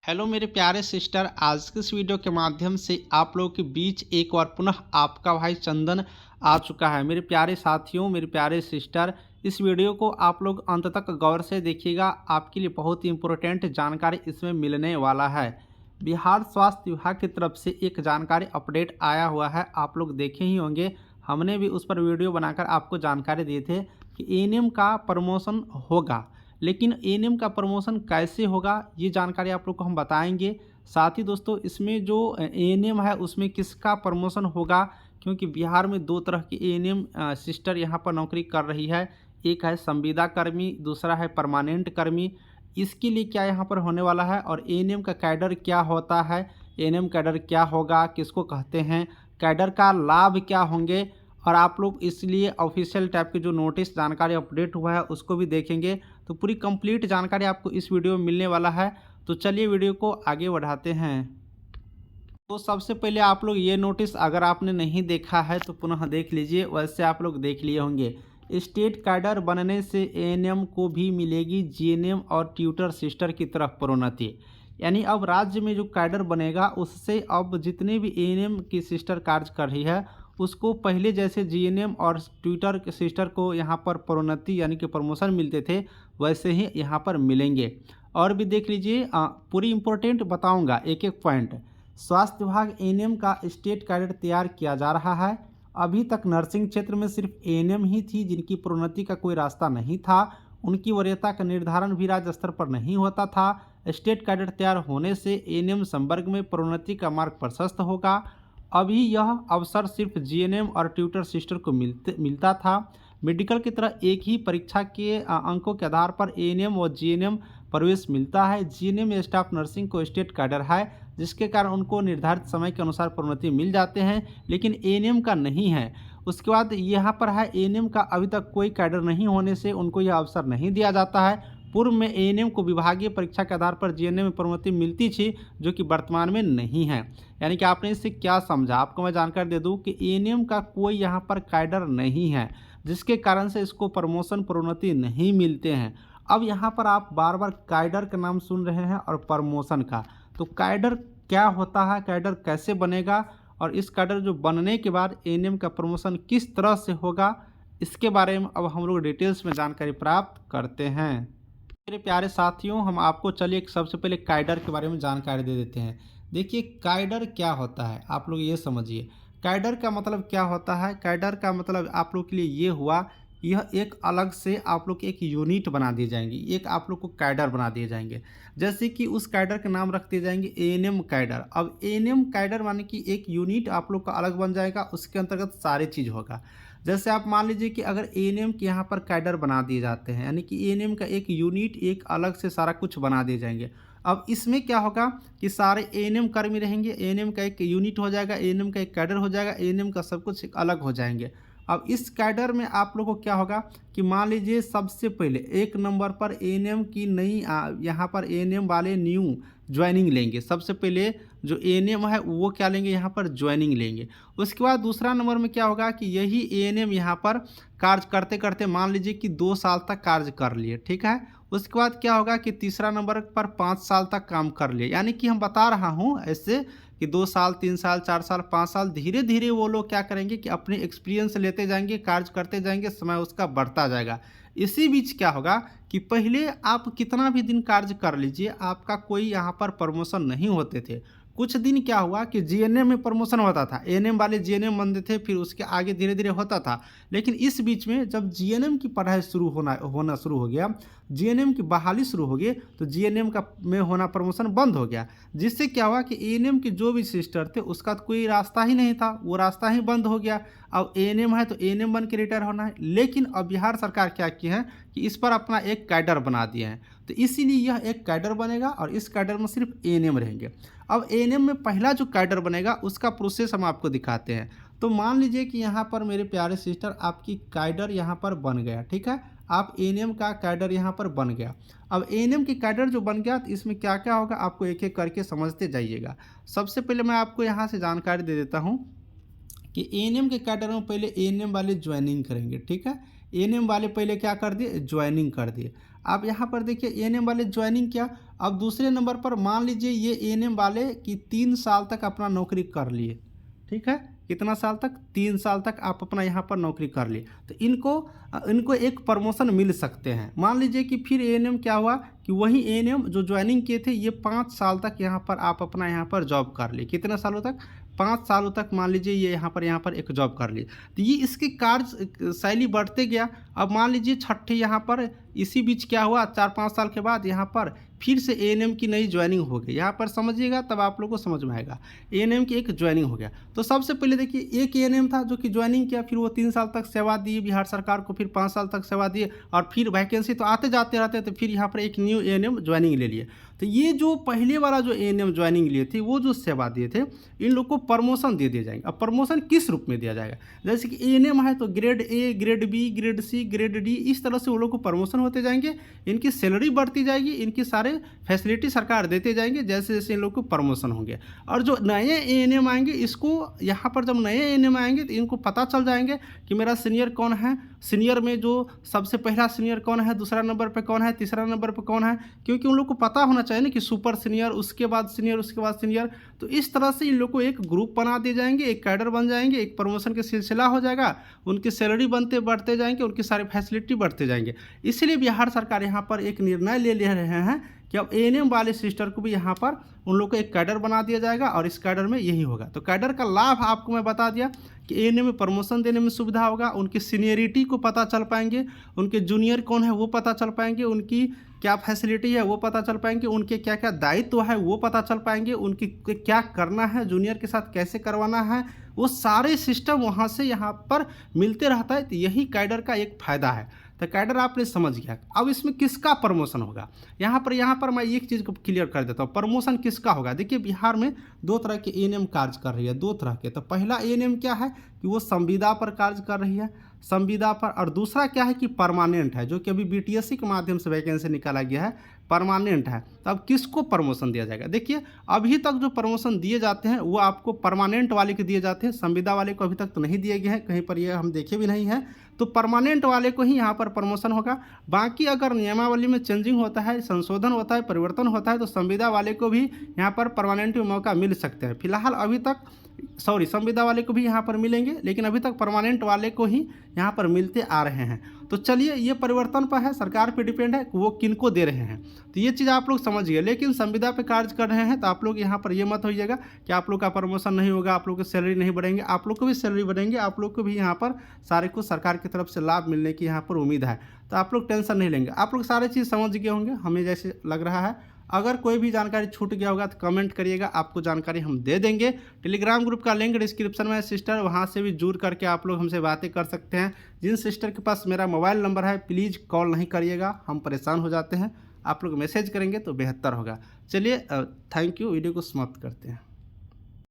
Hello मेरे प्यारे sister, आज के इस वीडियो के माध्यम से आप लोगों के बीच एक बार पुनः आपका भाई चंदन आ चुका है। मेरे प्यारे साथियों, मेरे प्यारे सिस्टर, इस वीडियो को आप लोग अंत तक गौर से देखिएगा। आपके लिए बहुत ही इम्पोर्टेंट जानकारी इसमें मिलने वाला है। बिहार स्वास्थ्य विभाग की तरफ से एक जानकारी अपडेट आया हुआ है, आप लोग देखे ही होंगे। हमने भी उस पर वीडियो बनाकर आपको जानकारी दिए थे कि एएनएम का प्रमोशन होगा। लेकिन एएनएम का प्रमोशन कैसे होगा, ये जानकारी आप लोग को हम बताएंगे। साथ ही दोस्तों, इसमें जो एएनएम है उसमें किसका प्रमोशन होगा, क्योंकि बिहार में दो तरह की एएनएम सिस्टर यहाँ पर नौकरी कर रही है। एक है संविदा कर्मी, दूसरा है परमानेंट कर्मी। इसके लिए क्या यहाँ पर होने वाला है और एएनएम का कैडर क्या होता है, एएनएम कैडर क्या होगा, किसको कहते हैं, कैडर का लाभ क्या होंगे, और आप लोग इसलिए ऑफिशियल टाइप के जो नोटिस जानकारी अपडेट हुआ है उसको भी देखेंगे। तो पूरी कंप्लीट जानकारी आपको इस वीडियो में मिलने वाला है। तो चलिए वीडियो को आगे बढ़ाते हैं। तो सबसे पहले आप लोग ये नोटिस अगर आपने नहीं देखा है तो पुनः देख लीजिए, वैसे आप लोग देख लिए होंगे। स्टेट कैडर बनने से एएनएम को भी मिलेगी जीएनएम और ट्यूटर सिस्टर की तरफ प्रोन्नति। यानी अब राज्य में जो कैडर बनेगा उससे अब जितने भी एएनएम की सिस्टर कार्य कर रही है उसको पहले जैसे जीएनएम और ट्यूटर सिस्टर को यहाँ पर प्रोन्नति यानी कि प्रमोशन मिलते थे, वैसे ही यहाँ पर मिलेंगे। और भी देख लीजिए, पूरी इंपॉर्टेंट बताऊँगा एक एक पॉइंट। स्वास्थ्य विभाग एएनएम का स्टेट कैडर तैयार किया जा रहा है। अभी तक नर्सिंग क्षेत्र में सिर्फ एएनएम ही थी जिनकी प्रोन्नति का कोई रास्ता नहीं था। उनकी वरीयता का निर्धारण भी राज्य स्तर पर नहीं होता था। स्टेट कैडर तैयार होने से एएनएम संवर्ग में प्रोन्नति का मार्ग प्रशस्त होगा। अभी यह अवसर सिर्फ जीएनएम और ट्यूटर सिस्टर को मिलता था। मेडिकल की तरह एक ही परीक्षा के अंकों के आधार पर एएनएम और जीएनएम प्रवेश मिलता है। जीएनएम स्टाफ नर्सिंग को स्टेट कैडर है, जिसके कारण उनको निर्धारित समय के अनुसार प्रोन्नति मिल जाते हैं, लेकिन एएनएम का नहीं है। उसके बाद यहाँ पर है एएनएम का अभी तक कोई कैडर नहीं होने से उनको यह अवसर नहीं दिया जाता है। पूर्व में एएनएम को विभागीय परीक्षा के आधार पर जीएनएम में प्रोन्नति मिलती थी, जो कि वर्तमान में नहीं है। यानी कि आपने इससे क्या समझा, आपको मैं जानकारी दे दूं कि एएनएम का कोई यहाँ पर कैडर नहीं है, जिसके कारण से इसको प्रमोशन प्रोन्नति नहीं मिलते हैं। अब यहाँ पर आप बार बार कैडर का नाम सुन रहे हैं और प्रमोशन का, तो कैडर क्या होता है, कैडर कैसे बनेगा, और इस कैडर जो बनने के बाद एएनएम का प्रमोशन किस तरह से होगा, इसके बारे में अब हम लोग डिटेल्स में जानकारी प्राप्त करते हैं। मेरे प्यारे साथियों, हम आपको चलिए सबसे पहले कैडर के बारे में जानकारी दे देते हैं। देखिए कैडर क्या होता है, आप लोग ये समझिए। कैडर का मतलब क्या होता है, कैडर का मतलब आप लोग के लिए ये हुआ, यह एक अलग से आप लोग एक यूनिट बना दिए जाएंगे, एक आप लोग को कैडर बना दिए जाएंगे। जैसे कि उस कैडर के नाम रख दिए जाएंगे एएनएम कैडर। अब एएनएम कैडर माने कि एक यूनिट आप लोग का अलग बन जाएगा, उसके अंतर्गत सारी चीज़ होगा। जैसे आप मान लीजिए कि अगर एएनएम के यहाँ पर कैडर बना दिए जाते हैं, यानी कि एएनएम का एक यूनिट एक अलग से सारा कुछ बना दिए जाएंगे। अब इसमें क्या होगा कि सारे एएनएम कर्मी रहेंगे, एएनएम का एक यूनिट हो जाएगा, एएनएम का एक कैडर हो जाएगा, एएनएम का सब कुछ एक अलग हो जाएंगे। अब इस कैडर में आप लोगों को क्या होगा कि मान लीजिए सबसे पहले एक नंबर पर एएनएम की नई यहाँ पर एएनएम वाले न्यू ज्वाइनिंग लेंगे। सबसे पहले जो एएनएम है वो क्या लेंगे, यहाँ पर ज्वाइनिंग लेंगे। उसके बाद दूसरा नंबर में क्या होगा कि यही एएनएम यहाँ पर कार्य करते करते मान लीजिए कि 2 साल तक कार्य कर लिए, ठीक है। उसके बाद क्या होगा कि तीसरा नंबर पर 5 साल तक काम कर लिए। यानी कि हम बता रहा हूँ ऐसे कि 2 साल, 3 साल, 4 साल, 5 साल, धीरे धीरे वो लोग क्या करेंगे कि अपने एक्सपीरियंस लेते जाएंगे, कार्य करते जाएंगे, समय उसका बढ़ता जाएगा। इसी बीच क्या होगा कि पहले आप कितना भी दिन कार्य कर लीजिए, आपका कोई यहाँ पर प्रमोशन नहीं होते थे। कुछ दिन क्या हुआ कि जीएनएम में प्रमोशन होता था, एएनएम वाले जीएनएम बनते थे, फिर उसके आगे धीरे धीरे होता था। लेकिन इस बीच में जब जीएनएम की पढ़ाई होना शुरू हो गया, जीएनएम की बहाली शुरू हो गई, तो जीएनएम का में होना प्रमोशन बंद हो गया। जिससे क्या हुआ कि एएनएम के जो भी सिस्टर थे उसका तो कोई रास्ता ही नहीं था, वो रास्ता ही बंद हो गया। अब एएनएम है तो एएनएम बन के रिटायर होना है। लेकिन अब बिहार सरकार क्या की है कि इस पर अपना एक कैडर बना दिए हैं, तो इसीलिए यह एक कैडर बनेगा और इस कैडर में सिर्फ एएनएम रहेंगे। अब एएनएम में पहला जो कैडर बनेगा उसका प्रोसेस हम आपको दिखाते हैं। तो मान लीजिए कि यहाँ पर मेरे प्यारे सिस्टर आपकी कैडर यहाँ पर बन गया, ठीक है। आप एएनएम का कैडर यहाँ पर बन गया। अब एएनएम की कैडर जो बन गया तो इसमें क्या क्या होगा आपको एक एक करके समझते जाइएगा। सबसे पहले मैं आपको यहाँ से जानकारी दे देता हूँ कि एएनएम के कैडर में पहले एएनएम वाले ज्वाइनिंग करेंगे, ठीक है। एएनएम वाले पहले क्या कर दिए, ज्वाइनिंग कर दिए। आप यहाँ पर देखिए एएनएम वाले ज्वाइनिंग किया। अब दूसरे नंबर पर मान लीजिए ये एएनएम वाले कि 3 साल तक अपना नौकरी कर लिए, ठीक है, कितना साल तक, 3 साल तक आप अपना यहाँ पर नौकरी कर लिए, तो इनको एक प्रमोशन मिल सकते हैं। मान लीजिए कि फिर एएनएम क्या हुआ कि वही एएनएम जो ज्वाइनिंग किए थे ये 5 साल तक यहाँ पर आप अपना यहाँ पर जॉब कर लिए, कितने सालों तक, 5 सालों तक मान लीजिए ये यहाँ पर एक जॉब कर लिए, तो ये इसकी कार्य शैली बढ़ते गया। अब मान लीजिए छठे यहाँ पर इसी बीच क्या हुआ, 4-5 साल के बाद यहाँ पर फिर से एएनएम की नई ज्वाइनिंग हो गई। यहाँ पर समझिएगा तब आप लोगों को समझ में आएगा, एएनएम की एक ज्वाइनिंग हो गया। तो सबसे पहले देखिए एक एएनएम था जो कि ज्वाइनिंग किया, फिर वो 3 साल तक सेवा दिए बिहार सरकार को, फिर 5 साल तक सेवा दिए, और फिर वैकेंसी तो आते जाते रहते, तो फिर यहाँ पर एक न्यू एएनएम ज्वाइनिंग ले लिए। तो ये जो पहले वाला जो एएनएम ज्वाइनिंग लिए थे, वो जो सेवा दिए थे, इन लोग को प्रमोशन दे दिया जाएगा। अब प्रमोशन किस रूप में दिया जाएगा, जैसे कि एएनएम है तो grade A, grade B, grade C, grade D, इस तरह से वो लोग को प्रमोशन होते जाएंगे, इनकी सैलरी बढ़ती जाएगी, इनकी सारे फैसिलिटी सरकार देते जाएंगे जैसे जैसे इन लोग को प्रमोशन होंगे। और जो नए एएनएम आएंगे, इसको यहाँ पर जब नए एएनएम आएंगे तो इनको पता चल जाएंगे कि मेरा सीनियर कौन है, सीनियर में जो सबसे पहला सीनियर कौन है, दूसरा नंबर पे कौन है, तीसरा नंबर पे कौन है, क्योंकि उन लोग को पता होना चाहिए ना कि सुपर सीनियर, उसके बाद सीनियर, उसके बाद सीनियर। तो इस तरह से इन लोग को एक ग्रुप बना दिए जाएंगे, एक कैडर बन जाएंगे, एक प्रमोशन का सिलसिला हो जाएगा, उनकी सैलरी बढ़ते जाएंगे, उनकी सारी फैसिलिटी बढ़ते जाएंगे। इसलिए बिहार सरकार यहाँ पर एक निर्णय ले रहे हैं कि अब एएनएम वाले सिस्टर को भी यहाँ पर उन लोग को एक कैडर बना दिया जाएगा, और इस कैडर में यही होगा। तो कैडर का लाभ आपको मैं बता दिया कि एएनएम में प्रमोशन देने में सुविधा होगा, उनकी सीनियरिटी को पता चल पाएंगे, उनके जूनियर कौन है वो पता चल पाएंगे, उनकी क्या फैसिलिटी है वो पता चल पाएंगे, उनके क्या क्या दायित्व है वो पता चल पाएंगे, उनकी क्या करना है, जूनियर के साथ कैसे करवाना है, वो सारे सिस्टम वहाँ से यहाँ पर मिलते रहता है। तो यही कैडर का एक फ़ायदा है। तो कैडर आपने समझ गया। अब इसमें किसका प्रमोशन होगा, यहाँ पर मैं एक चीज़ को क्लियर कर देता हूँ, प्रमोशन किसका होगा। देखिए बिहार में 2 तरह के एएनएम कार्य कर रही है, 2 तरह के। तो पहला एएनएम क्या है कि वो संविदा पर कार्य कर रही है, संविदा पर, और दूसरा क्या है कि परमानेंट है, जो कि अभी बीटीएससी के माध्यम से वैकेंसी निकाला गया है, परमानेंट है। तो अब किसको प्रमोशन दिया जाएगा, देखिए अभी तक जो प्रमोशन दिए जाते हैं वो आपको परमानेंट वाले के दिए जाते हैं, संविदा वाले को अभी तक तो नहीं दिए गए हैं, कहीं पर ये हम देखे भी नहीं हैं। तो परमानेंट वाले को ही यहाँ पर प्रमोशन होगा। बाकी अगर नियमावली में चेंजिंग होता है, संशोधन होता है, परिवर्तन होता है, तो संविदा वाले को भी यहाँ पर परमानेंट में मौका मिल सकते हैं। फिलहाल अभी तक संविदा वाले को भी यहाँ पर मिलेंगे, लेकिन अभी तक परमानेंट वाले को ही यहाँ पर मिलते आ रहे हैं। तो चलिए ये परिवर्तन पर है, सरकार पे डिपेंड है वो किनको दे रहे हैं। तो ये चीज़ आप लोग समझिए। लेकिन संविदा पे कार्य कर रहे हैं तो आप लोग यहाँ पर ये मत होइएगा कि आप लोग का प्रमोशन नहीं होगा, आप लोग की सैलरी नहीं बढ़ेंगे, आप लोग को भी सैलरी बढ़ेंगे, आप लोग को भी यहाँ पर सारे कुछ सरकार की तरफ से लाभ मिलने की यहाँ पर उम्मीद है। तो आप लोग टेंशन नहीं लेंगे, आप लोग सारे चीज़ समझ गए होंगे हमें जैसे लग रहा है। अगर कोई भी जानकारी छूट गया होगा तो कमेंट करिएगा, आपको जानकारी हम दे देंगे। टेलीग्राम ग्रुप का लिंक डिस्क्रिप्शन में है सिस्टर, वहां से भी जुड़ करके आप लोग हमसे बातें कर सकते हैं। जिन सिस्टर के पास मेरा मोबाइल नंबर है प्लीज़ कॉल नहीं करिएगा, हम परेशान हो जाते हैं। आप लोग मैसेज करेंगे तो बेहतर होगा। चलिए थैंक यू, वीडियो को समाप्त करते हैं।